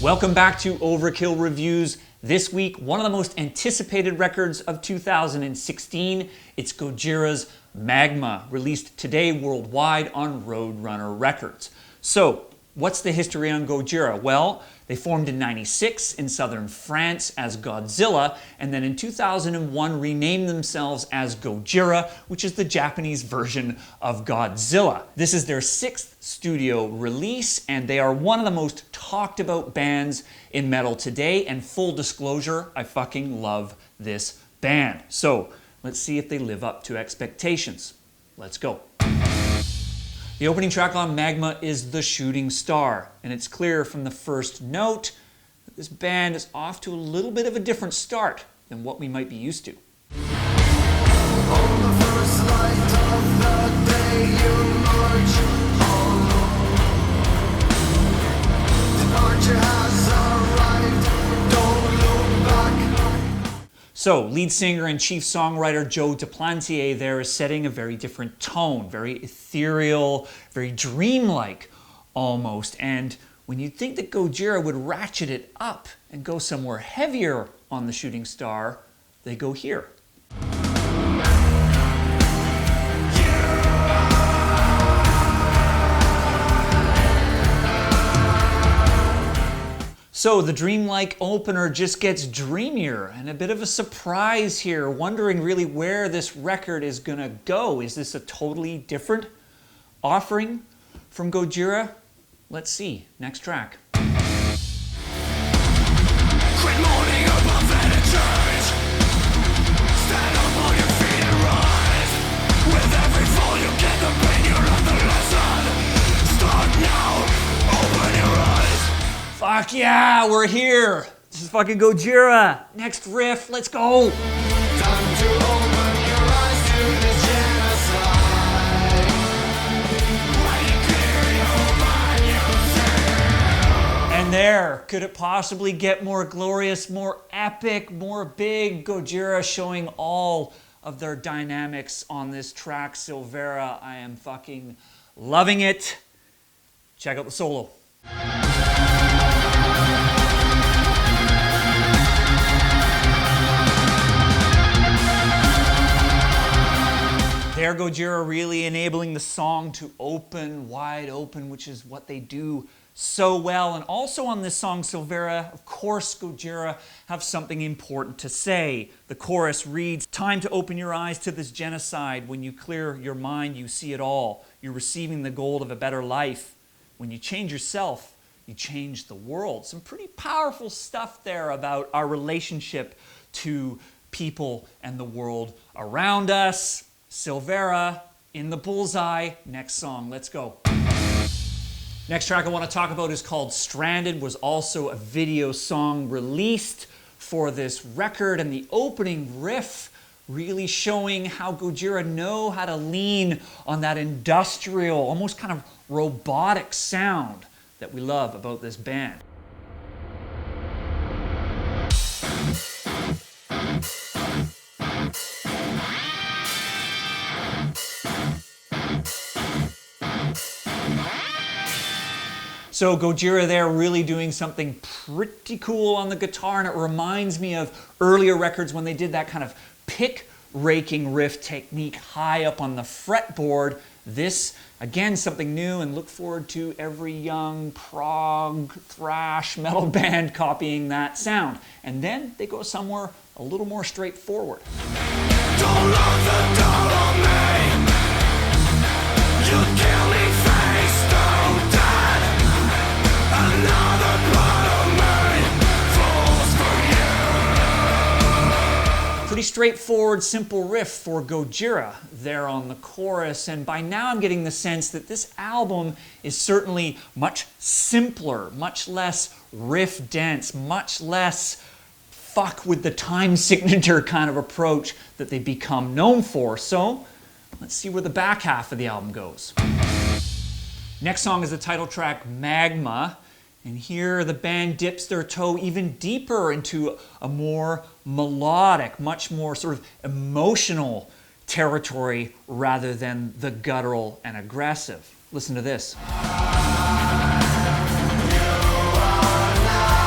Welcome back to Overkill Reviews. This week, one of the most anticipated records of 2016. It's Gojira's Magma, released today worldwide on Roadrunner Records. So, what's the history on Gojira? Well, they formed in '96 in southern France as Godzilla, and then in 2001 renamed themselves as Gojira, which is the Japanese version of Godzilla. This is their 6th studio release, and they are one of the most talked about bands in metal today, and full disclosure, I fucking love this band. So, let's see if they live up to expectations. Let's go. The opening track on Magma is The Shooting Star, and it's clear from the first note that this band is off to a little bit of a different start than what we might be used to. On the first light of the day you march home. Departure has arrived, don't look back. So, lead singer and chief songwriter Joe Duplantier there is setting a very different tone, very ethereal, very dreamlike almost. And when you'd think that Gojira would ratchet it up and go somewhere heavier on The Shooting Star, they go here. So the dreamlike opener just gets dreamier, and a bit of a surprise here, wondering really where this record is gonna go. Is this a totally different offering from Gojira? Let's see. Next track. Fuck yeah, we're here. This is fucking Gojira. Next riff, let's go. Time to open your eyes to this genocide. When you clear your mind, you see. And there, could it possibly get more glorious, more epic, more big? Gojira showing all of their dynamics on this track, Silvera. I am fucking loving it. Check out the solo. There, Gojira really enabling the song to open wide open, which is what they do so well. And also on this song, Silvera, of course, Gojira have something important to say. The chorus reads, "Time to open your eyes to this genocide. When you clear your mind, you see it all. You're receiving the gold of a better life. When you change yourself, you change the world." Some pretty powerful stuff there about our relationship to people and the world around us. Silvera in the bullseye. Next song, let's go. Next track I want to talk about is called Stranded, was also a video song released for this record, and the opening riff really showing how Gojira know how to lean on that industrial, almost kind of robotic sound that we love about this band. So Gojira there really doing something pretty cool on the guitar, and it reminds me of earlier records when they did that kind of pick raking riff technique high up on the fretboard. This, again, something new, and look forward to every young prog thrash metal band copying that sound. And then they go somewhere a little more straightforward. Don't lock the door on me. You kill me face down, dead. Another part of me falls for you. Pretty straightforward, simple riff for Gojira there on the chorus, and by now I'm getting the sense that this album is certainly much simpler, much less riff dense, much less fuck with the time signature kind of approach that they become known for. So let's see where the back half of the album goes. Next song is the title track, Magma. And here the band dips their toe even deeper into a more melodic, much more sort of emotional territory rather than the guttural and aggressive. Listen to this. You are not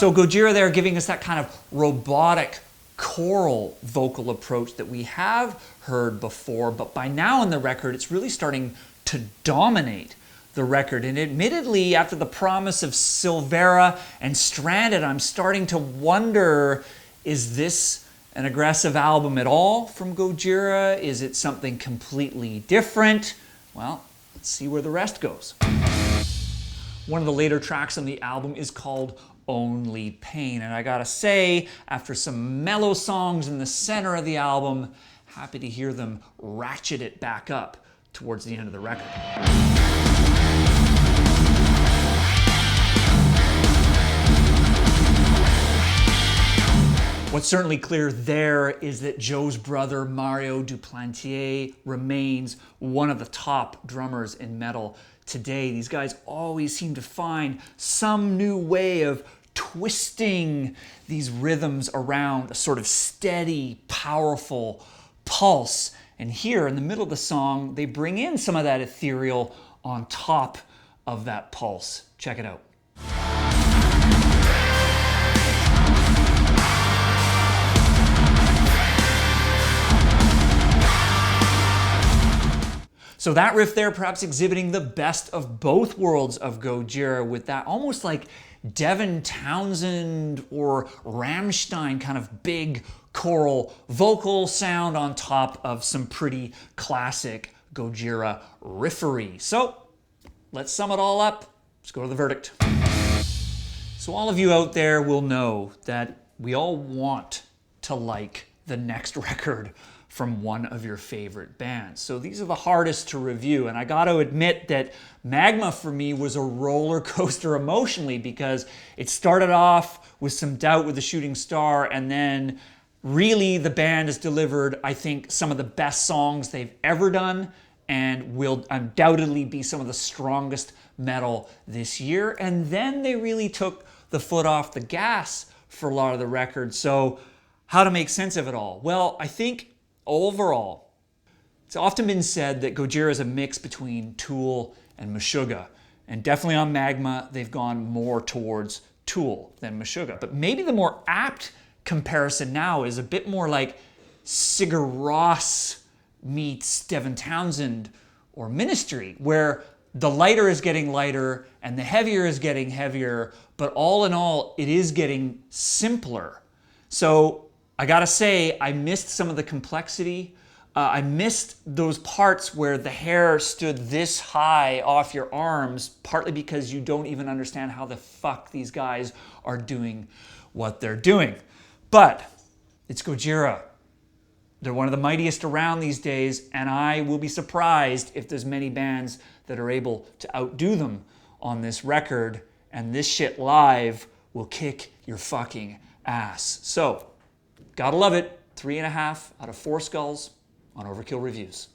So Gojira there giving us that kind of robotic choral vocal approach that we have heard before, but by now in the record, it's really starting to dominate the record. And admittedly, after the promise of Silvera and Stranded, I'm starting to wonder, is this an aggressive album at all from Gojira? Is it something completely different? Well, let's see where the rest goes. One of the later tracks on the album is called Only Pain. And I gotta say, after some mellow songs in the center of the album, happy to hear them ratchet it back up towards the end of the record. What's certainly clear there is that Joe's brother Mario Duplantier remains one of the top drummers in metal today. These guys always seem to find some new way of twisting these rhythms around a sort of steady, powerful pulse. And here in the middle of the song, they bring in some of that ethereal on top of that pulse. Check it out. So that riff there perhaps exhibiting the best of both worlds of Gojira, with that almost like Devin Townsend or Rammstein kind of big choral vocal sound on top of some pretty classic Gojira riffery. So let's sum it all up. Let's go to the verdict. So all of you out there will know that we all want to like the next record from one of your favorite bands. So these are the hardest to review, and I got to admit that Magma for me was a roller coaster emotionally, because it started off with some doubt with The Shooting Star, and then really the band has delivered, I think, some of the best songs they've ever done, and will undoubtedly be some of the strongest metal this year. And then they really took the foot off the gas for a lot of the records. So how to make sense of it all? Well, I think overall, it's often been said that Gojira is a mix between Tool and Meshuggah. And definitely on Magma, they've gone more towards Tool than Meshuggah. But maybe the more apt comparison now is a bit more like Sigur Rós meets Devin Townsend or Ministry, where the lighter is getting lighter and the heavier is getting heavier, but all in all, it is getting simpler. So I gotta say, I missed some of the complexity. I missed those parts where the hair stood this high off your arms, partly because you don't even understand how the fuck these guys are doing what they're doing. But it's Gojira. They're one of the mightiest around these days, and I will be surprised if there's many bands that are able to outdo them on this record, and this shit live will kick your fucking ass. So, gotta love it. 3.5 out of 4 skulls on Overkill Reviews.